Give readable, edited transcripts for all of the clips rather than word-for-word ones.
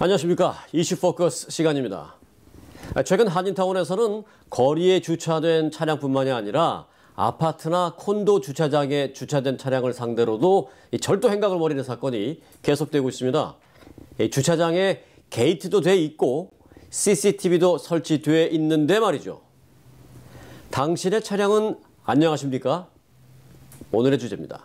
안녕하십니까. 이슈 포커스 시간입니다. 최근 한인타운에서는 거리에 주차된 차량뿐만이 아니라 아파트나 콘도 주차장에 주차된 차량을 상대로도 절도 행각을 벌이는 사건이 계속되고 있습니다. 주차장에 게이트도 돼 있고 CCTV도 설치돼 있는데 말이죠. 당신의 차량은 안녕하십니까? 오늘의 주제입니다.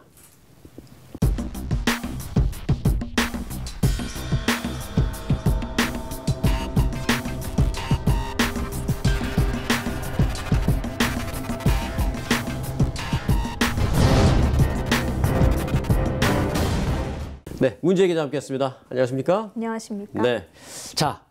네, 문재인 기자 함께했습니다. 안녕하십니까? 안녕하십니까? 네, 자,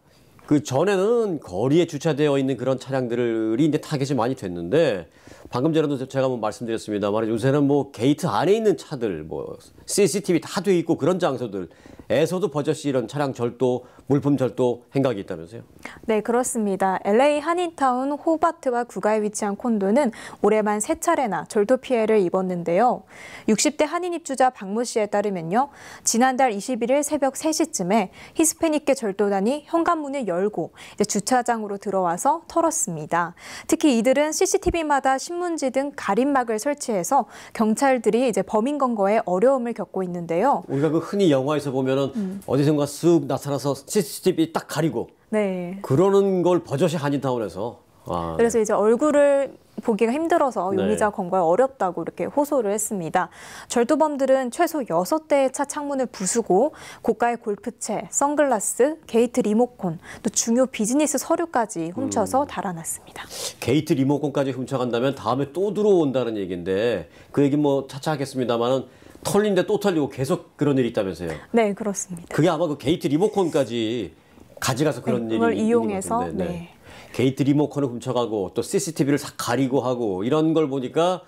그 전에는 거리에 주차되어 있는 그런 차량들이 이제 타겟이 많이 됐는데 방금 전에도 제가 한번 말씀드렸습니다만 요새는 뭐 게이트 안에 있는 차들, 뭐 CCTV 다 돼 있고 그런 장소들에서도 버젓이 이런 차량 절도, 물품 절도 행각이 있다면서요? 네, 그렇습니다. LA 한인타운 호바트와 구가에 위치한 콘도는 올해만 3차례나 절도 피해를 입었는데요. 60대 한인 입주자 박모 씨에 따르면요. 지난달 21일 새벽 3시쯤에 히스패닉계 절도단이 현관문을 열고 이제 주차장으로 들어와서 털었습니다. 특히 이들은 CCTV마다 신문지 등 가림막을 설치해서 경찰들이 이제 범인 검거에 어려움을 겪고 있는데요. 우리가 그 흔히 영화에서 보면은 어디선가 쓱 나타나서 CCTV 딱 가리고 네. 그러는 걸 버젓이 한인타운에서. 그래서 이제 얼굴을 보기가 힘들어서 네. 용의자 검거에 어렵다고 이렇게 호소를 했습니다. 절도범들은 최소 6대의 차 창문을 부수고 고가의 골프채, 선글라스, 게이트 리모컨, 또 중요 비즈니스 서류까지 훔쳐서 달아났습니다. 게이트 리모컨까지 훔쳐간다면 다음에 또 들어온다는 얘기인데 그 얘기 뭐 차차 하겠습니다만은 털린데 또 털리고 계속 그런 일이 있다면서요? 네, 그렇습니다. 그게 아마 그 게이트 리모컨까지 가져가서 그런 일이 그걸 있는 이용해서 것 같은데, 네. 게이트 리모컨을 훔쳐가고 또 CCTV를 싹 가리고 하고 이런 걸 보니까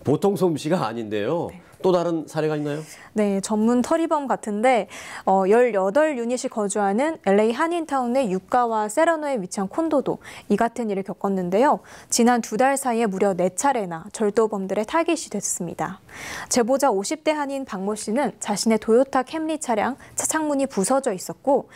보통 솜씨가 아닌데요. 네. 또 다른 사례가 있나요? 네, 전문 터리범 같은데 18유닛이 거주하는 LA 한인타운의 유가와 세라노에 위치한 콘도도 이 같은 일을 겪었는데요. 지난 2달 사이에 무려 4차례나 절도범들의 타깃이 됐습니다. 제보자 50대 한인 박모 씨는 자신의 도요타 캠리 차량 차창문이 부서져 있었고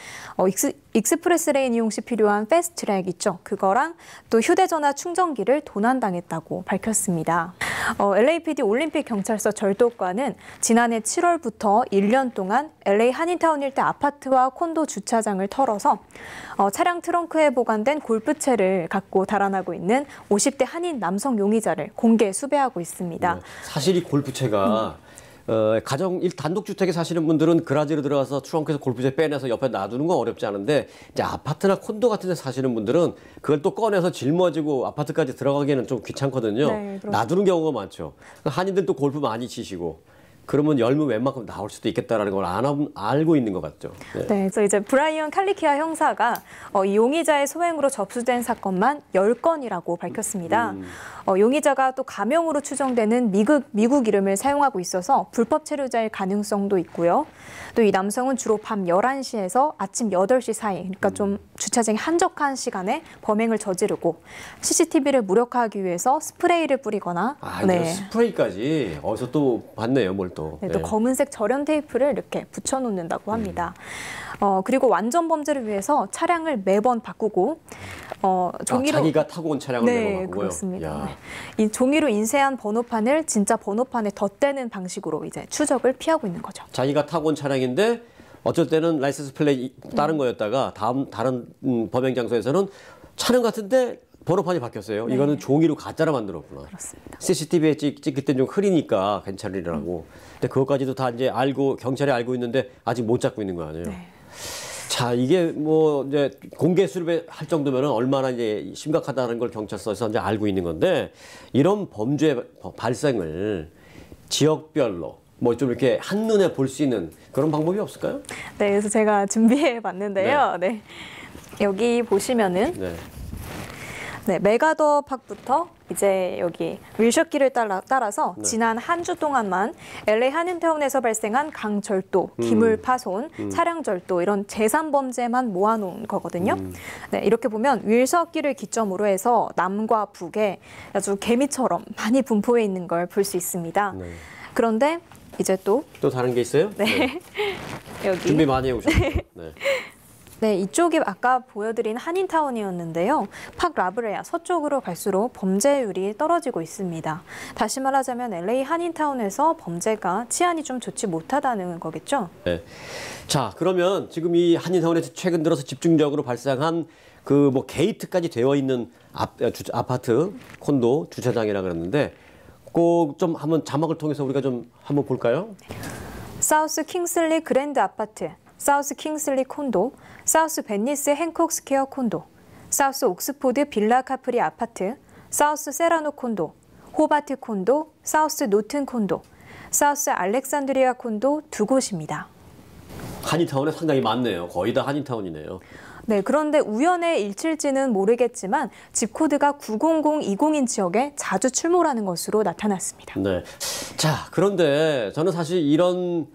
익스프레스 레인 이용 시 필요한 패스트트랙 있죠. 그거랑 또 휴대전화 충전기를 도난당했다고 밝혔습니다. LAPD 올림픽 경찰서 절도과는 지난해 7월부터 1년 동안 LA 한인타운 일대 아파트와 콘도 주차장을 털어서 차량 트렁크에 보관된 골프채를 갖고 달아나고 있는 50대 한인 남성 용의자를 공개 수배하고 있습니다. 네. 사실 이 골프채가 가정 단독주택에 사시는 분들은 그라지로 들어가서 트렁크에서 골프채 빼내서 옆에 놔두는 건 어렵지 않은데 이제 아파트나 콘도 같은 데 사시는 분들은 그걸 또 꺼내서 짊어지고 아파트까지 들어가기에는 좀 귀찮거든요. 네, 놔두는 경우가 많죠. 한인들 또 골프 많이 치시고 그러면 열면 웬만큼 나올 수도 있겠다라는 걸 알고 있는 것 같죠. 네, 그래서 이제 브라이언 칼리키아 형사가 이 용의자의 소행으로 접수된 사건만 10건이라고 밝혔습니다. 용의자가 또 가명으로 추정되는 미국 이름을 사용하고 있어서 불법 체류자일 가능성도 있고요. 또 이 남성은 주로 밤 11시에서 아침 8시 사이, 그러니까 좀 주차장이 한적한 시간에 범행을 저지르고 CCTV를 무력화하기 위해서 스프레이를 뿌리거나 네. 스프레이까지 어디서 또 봤네요, 뭘 또. 네, 또 검은색 절연 테이프를 이렇게 붙여놓는다고 합니다. 그리고 완전 범죄를 위해서 차량을 매번 바꾸고 종이로 자기가 타고 온 차량을 매번 바꾸고요. 그렇습니다. 네. 이 종이로 인쇄한 번호판을 진짜 번호판에 덧대는 방식으로 이제 추적을 피하고 있는 거죠. 자기가 타고 온 차량인데 어쩔 때는 라이센스 플레이 다른 거였다가 다른 범행 장소에서는 차량 같은데 번호판이 바뀌었어요. 네. 이거는 종이로 가짜로 만들었구나. 그렇습니다. CCTV에 찍을 때 좀 흐리니까 괜찮으리라고. 근데 그것까지도 다 이제 경찰이 알고 있는데 아직 못 잡고 있는 거 아니에요. 네. 자, 이게 뭐 이제 공개 수배할 정도면 얼마나 이제 심각하다는 걸 경찰서에서 이제 알고 있는 건데 이런 범죄 발생을 지역별로 뭐 좀 이렇게 한눈에 볼 수 있는 그런 방법이 없을까요? 네, 그래서 제가 준비해 봤는데요. 네. 여기 보시면은 네, 메가더 팍부터 이제 여기 윌셔길을 따라서 지난 한 주 동안만 LA 한인타운에서 발생한 강절도, 기물 파손, 차량 절도 이런 재산 범죄만 모아놓은 거거든요. 네, 이렇게 보면 윌셔길을 기점으로 해서 남과 북에 아주 개미처럼 많이 분포해 있는 걸 볼 수 있습니다. 네. 그런데 이제 또 다른 게 있어요? 네. 여기 준비 많이 해오셨네요. 네. 네, 이쪽이 아까 보여드린 한인타운이었는데요. 팍 라브레아 서쪽으로 갈수록 범죄율이 떨어지고 있습니다. 다시 말하자면 LA 한인타운에서 범죄가 치안이 좀 좋지 못하다는 거겠죠? 네. 자, 그러면 지금 이 한인타운에서 최근 들어서 집중적으로 발생한 그 뭐 게이트까지 되어 있는 아파트, 콘도, 주차장이라 그랬는데 꼭 좀 한번 자막을 통해서 우리가 좀 한번 볼까요? 사우스 킹슬리 그랜드 아파트, 사우스 킹슬리 콘도, 사우스 벤니스 행콕 스퀘어 콘도, 사우스 옥스포드 빌라 카프리 아파트, 사우스 세라노 콘도, 호바트 콘도, 사우스 노튼 콘도, 사우스 알렉산드리아 콘도 두 곳입니다. 한인타운에 상당히 많네요. 거의 다 한인타운이네요. 네, 그런데 우연의 일치일지는 모르겠지만 집 코드가 90020인 지역에 자주 출몰하는 것으로 나타났습니다. 네. 자, 그런데 저는 사실 이런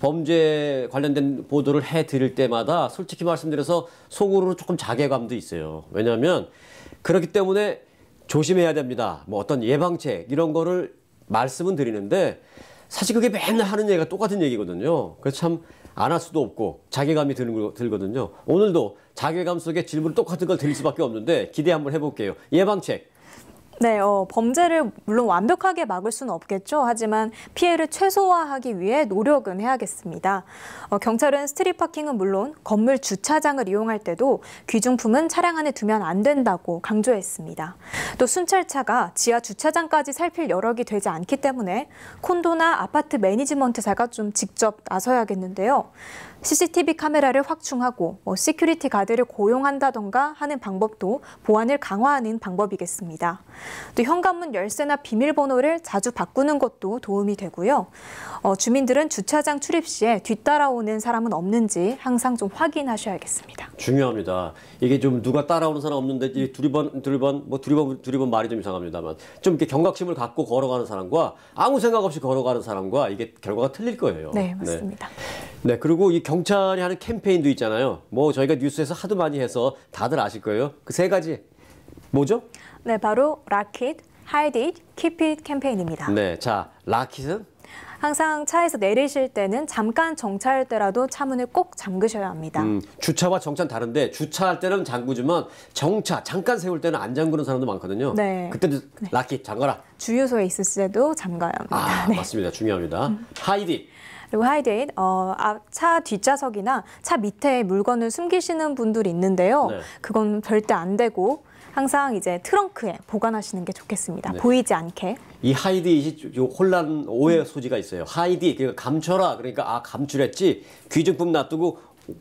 범죄 관련된 보도를 해드릴 때마다 솔직히 말씀드려서 속으로 조금 자괴감도 있어요. 왜냐하면 그렇기 때문에 조심해야 됩니다. 뭐 어떤 예방책 이런 거를 말씀은 드리는데 사실 그게 맨날 하는 얘기가 똑같은 얘기거든요. 그래서 참 안 할 수도 없고 자괴감이 들거든요. 오늘도 자괴감 속에 질문 똑같은 걸 드릴 수밖에 없는데 기대 한번 해볼게요. 예방책. 네, 범죄를 물론 완벽하게 막을 수는 없겠죠. 하지만 피해를 최소화하기 위해 노력은 해야겠습니다. 경찰은 스트릿 파킹은 물론 건물 주차장을 이용할 때도 귀중품은 차량 안에 두면 안 된다고 강조했습니다. 또 순찰차가 지하 주차장까지 살필 여력이 되지 않기 때문에 콘도나 아파트 매니지먼트사가 좀 직접 나서야겠는데요. CCTV 카메라를 확충하고 시큐리티 가드를 고용한다던가 하는 방법도 보안을 강화하는 방법이겠습니다. 또 현관문 열쇠나 비밀번호를 자주 바꾸는 것도 도움이 되고요. 주민들은 주차장 출입 시에 뒤따라오는 사람은 없는지 항상 좀 확인하셔야겠습니다. 중요합니다. 이게 좀 누가 따라오는 사람 없는데 두리번 말이 좀 이상합니다만 좀 이렇게 경각심을 갖고 걸어가는 사람과 아무 생각 없이 걸어가는 사람과 이게 결과가 틀릴 거예요. 네, 맞습니다. 네, 그리고 이 경찰이 하는 캠페인도 있잖아요. 뭐 저희가 뉴스에서 하도 많이 해서 다들 아실 거예요. 그 세 가지 뭐죠? 네, 바로 Lock it, Hide it, Keep it 캠페인입니다. 네, 자, 락킷은 항상 차에서 내리실 때는 잠깐 정차할 때라도 차문을 꼭 잠그셔야 합니다. 주차와 정차는 다른데 주차할 때는 잠그지만 정차 잠깐 세울 때는 안 잠그는 사람도 많거든요. 네. 그때도 락킷 잠가라. 주유소에 있을 때도 잠가야 합니다. 아, 네. 맞습니다. 중요합니다. 하이디. 그리고 하이데이, 차 뒷좌석이나 차 밑에 물건을 숨기시는 분들이 있는데요. 네. 그건 절대 안 되고 항상 이제 트렁크에 보관하시는 게 좋겠습니다. 네. 보이지 않게. 이 하이디 혼란 오해 소지가 있어요. 하이디 그러니까 감춰라. 그러니까 감추랬지 귀중품 놔두고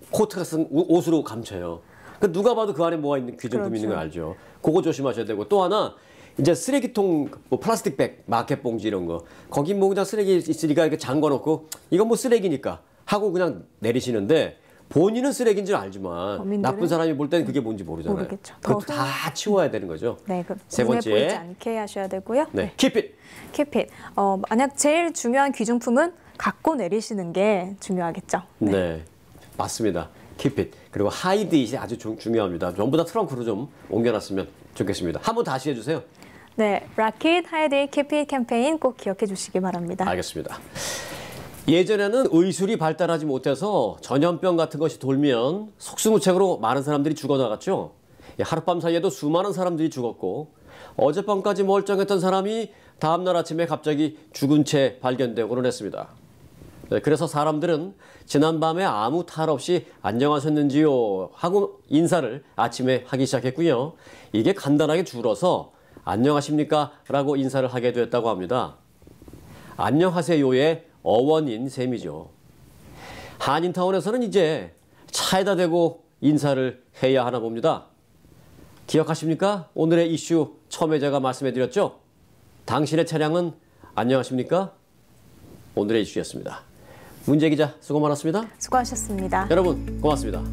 코트 같은 옷으로 감춰요. 그러니까 누가 봐도 그 안에 뭐가 있는 귀중품 그렇죠. 있는 걸 알죠. 그거 조심하셔야 되고 또 하나 이제 쓰레기통 뭐 플라스틱 백, 마켓 봉지 이런 거 거기 뭐 그냥 쓰레기 있으니까 이렇게 잠궈놓고 이건 뭐 쓰레기니까 하고 그냥 내리시는데 본인은 쓰레기인 줄 알지만 나쁜 사람이 볼 때는 그게 뭔지 모르잖아요. 모르겠죠. 그것도 다 치워야 되는 거죠. 네, 세 눈에 번째. 보이지 않게 하셔야 되고요. 네, keep it. Keep it. 만약 제일 중요한 귀중품은 갖고 내리시는 게 중요하겠죠. 네, 맞습니다. keep it. 그리고 hide it이 아주 중요합니다. 전부 다 트렁크로 좀 옮겨놨으면 좋겠습니다. 한번 다시 해주세요. 네, Lock it, Hide it, Keep it 캠페인 꼭 기억해 주시기 바랍니다. 알겠습니다. 예전에는 의술이 발달하지 못해서 전염병 같은 것이 돌면 속수무책으로 많은 사람들이 죽어나갔죠. 하룻밤 사이에도 수많은 사람들이 죽었고 어젯밤까지 멀쩡했던 사람이 다음날 아침에 갑자기 죽은 채 발견되고 그러냈습니다. 네, 그래서 사람들은 지난밤에 아무 탈 없이 안녕하셨는지요 하고 인사를 아침에 하기 시작했고요. 이게 간단하게 줄어서 안녕하십니까? 라고 인사를 하게 됐다고 합니다. 안녕하세요의 어원인 셈이죠. 한인타운에서는 이제 차에다 대고 인사를 해야 하나 봅니다. 기억하십니까? 오늘의 이슈 처음에 제가 말씀해드렸죠? 당신의 차량은 안녕하십니까? 오늘의 이슈였습니다. 문재 기자 수고 많았습니다. 수고하셨습니다. 여러분 고맙습니다.